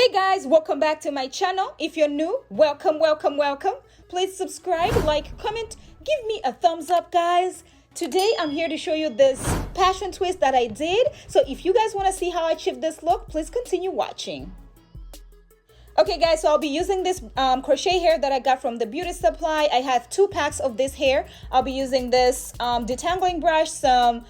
Hey guys, welcome back to my channel. If you're new, welcome. Please subscribe, like, comment, give me a thumbs up, guys. Today I'm here to show you this passion twist that I did. So if you guys want to see how I achieved this look, please continue watching. Okay guys, so I'll be using this crochet hair that I got from the beauty supply. I have 2 packs of this hair. I'll be using this detangling brush, some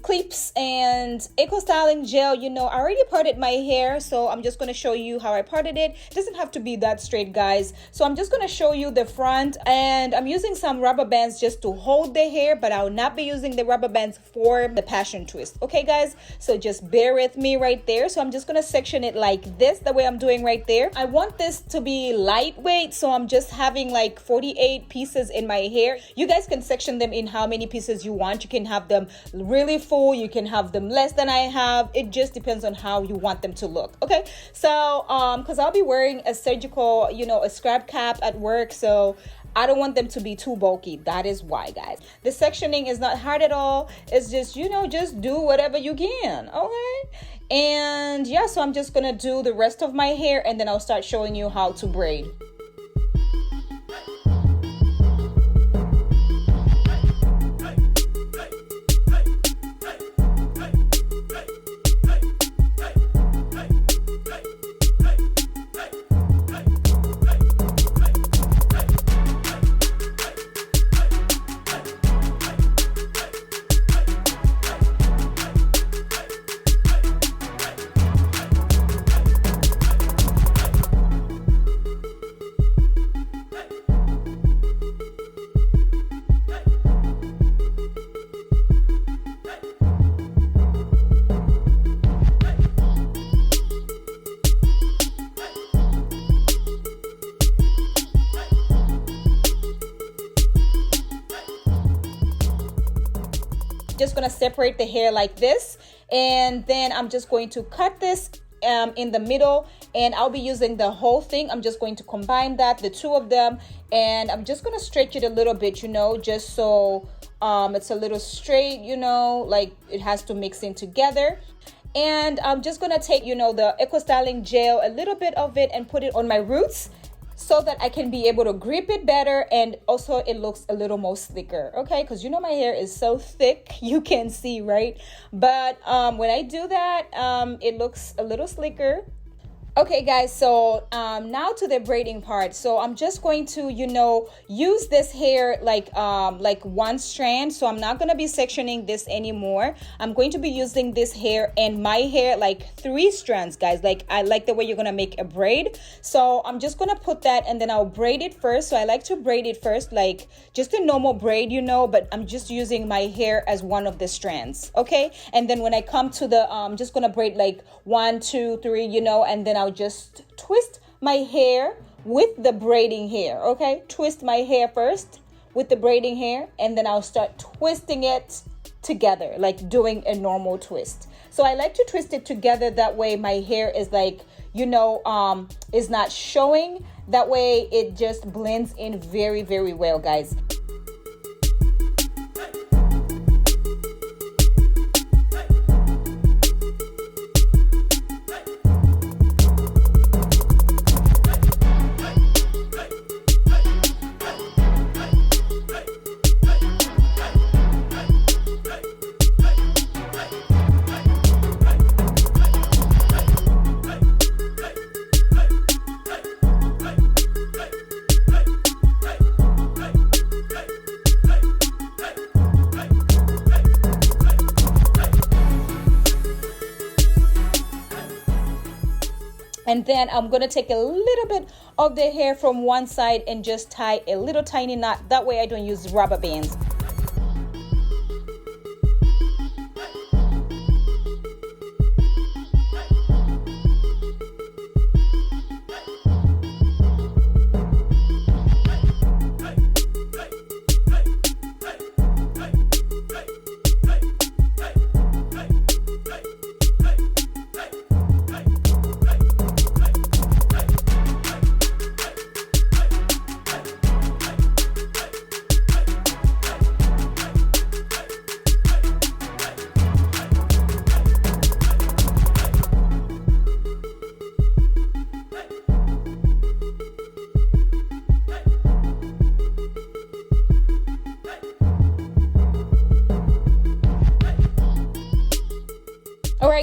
clips, and eco styling gel. You know, I already parted my hair, so I'm just going to show you how I parted it. It doesn't have to be that straight, guys. So I'm just going to show you the front, and I'm using some rubber bands just to hold the hair, but I will not be using the rubber bands for the passion twist. Okay guys, so just bear with me right there. So I'm just going to section it like this, the way I'm doing right there. I want this to be lightweight, so I'm just having like 48 pieces in my hair. You guys can section them in how many pieces you want. You can have them really full, you can have them less than I have. It just depends on how you want them to look. Okay, so because I'll be wearing a surgical, you know, a scrap cap at work, so I don't want them to be too bulky. That is why, guys. The sectioning is not hard at all. It's just, you know, just do whatever you can. Okay, and yeah, so I'm just gonna do the rest of my hair, and then I'll start showing you how to braid. Just gonna separate the hair like this, and then I'm just going to cut this in the middle, and I'll be using the whole thing. I'm just going to combine that, the 2 of them, and I'm just gonna stretch it a little bit, you know, just so it's a little straight, you know, like it has to mix in together. And I'm just gonna take, you know, the eco styling gel, a little bit of it, and put it on my roots, so that I can be able to grip it better, and also it looks a little more slicker. Okay, because you know my hair is so thick, you can see, right? But when I do that, it looks a little slicker. Okay guys, so now to the braiding part. So I'm just going to, you know, use this hair like one strand. So I'm not going to be sectioning this anymore. I'm going to be using this hair and my hair like 3 strands, guys. Like I like the way you're going to make a braid. So I'm just going to put that, and then I'll braid it first. So I like to braid it first, like just a normal braid, you know, but I'm just using my hair as one of the strands. Okay, and then when I come to the I'm just going to braid like 1, 2, 3, you know, and then I'll just twist my hair with the braiding hair. Okay, twist my hair first with the braiding hair, and then I'll start twisting it together, like doing a normal twist. So I like to twist it together, that way my hair is like, you know, is not showing. That way it just blends in very, very well, guys. And then I'm going to take a little bit of the hair from one side and just tie a little tiny knot. That way I don't use rubber bands.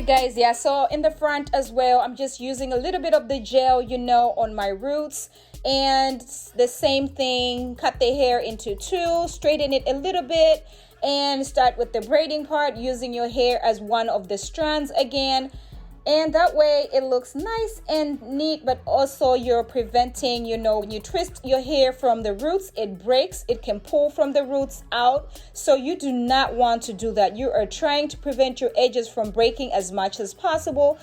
right, guys, yeah, so in the front as well, I'm just using a little bit of the gel, you know, on my roots. And the same thing, cut the hair into two, straighten it a little bit, and start with the braiding part, using your hair as one of the strands again. And that way it looks nice and neat, but also you're preventing, you know, when you twist your hair from the roots, it breaks, it can pull from the roots out. So you do not want to do that. You are trying to prevent your edges from breaking as much as possible.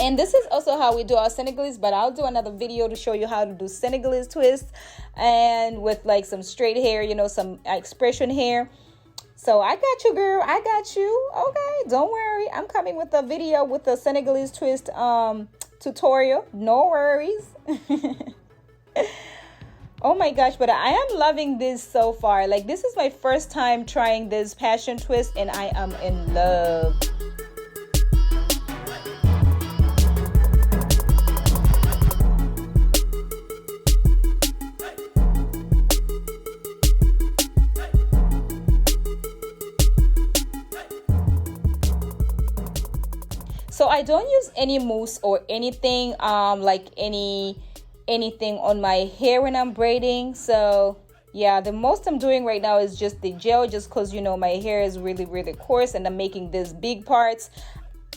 And this is also how we do our Senegalese, but I'll do another video to show you how to do Senegalese twists and with like some straight hair, you know, some expression hair. So I got you, girl. I got you. Okay, don't worry. I'm coming with a video with the Senegalese twist tutorial. No worries. Oh my gosh, but I am loving this so far. Like, this is my first time trying this passion twist and I am in love. So I don't use any mousse or anything like anything on my hair when I'm braiding. So yeah, the most I'm doing right now is just the gel, just because, you know, my hair is really coarse and I'm making these big parts.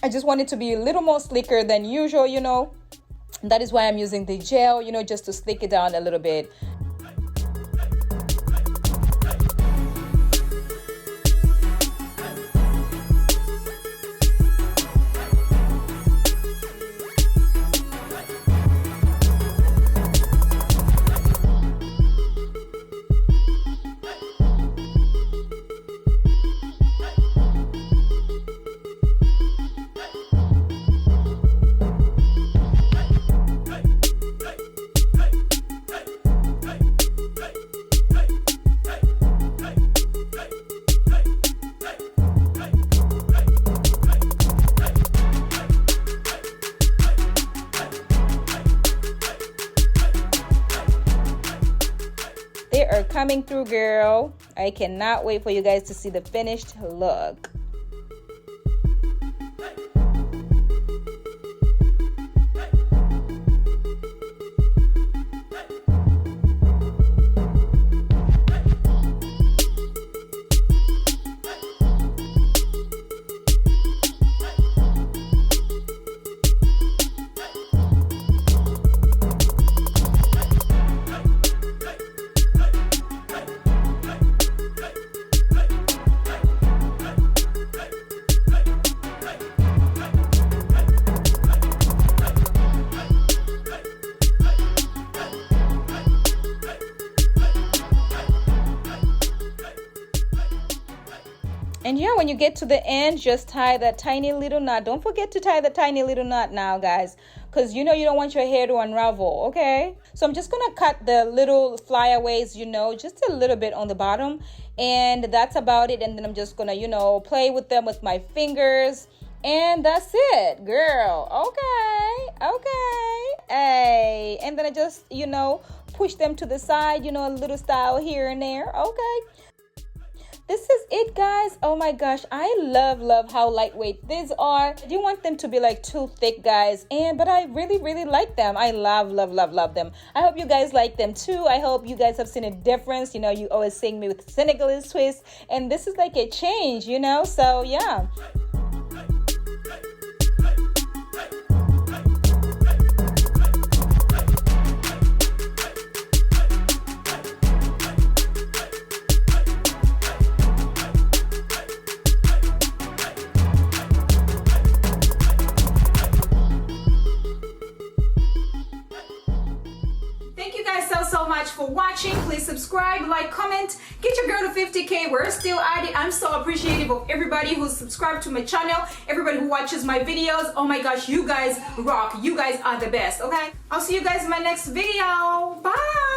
I just want it to be a little more slicker than usual, you know. That is why I'm using the gel, you know, just to slick it down a little bit. They are coming through, girl. I cannot wait for you guys to see the finished look. And yeah, when you get to the end, just tie that tiny little knot. Don't forget to tie the tiny little knot now, guys, because you know you don't want your hair to unravel, okay? So I'm just gonna cut the little flyaways, you know, just a little bit on the bottom, and that's about it. And then I'm just gonna, you know, play with them with my fingers, and that's it, girl. Okay, hey. And then I just, you know, push them to the side, you know, a little style here and there, okay? This is it, guys. Oh my gosh, I love how lightweight these are. I do want them to be like too thick, guys, but I really like them. I love them. I hope you guys like them too. I hope you guys have seen a difference. You know, you always seeing me with Senegalese twist, and this is like a change, you know. So yeah. for watching. Please subscribe, like, comment, get your girl to 50K. We're still at it. I'm so appreciative of everybody who's subscribed to my channel, everybody who watches my videos. Oh my gosh, you guys rock. You guys are the best, okay? I'll see you guys in my next video. Bye.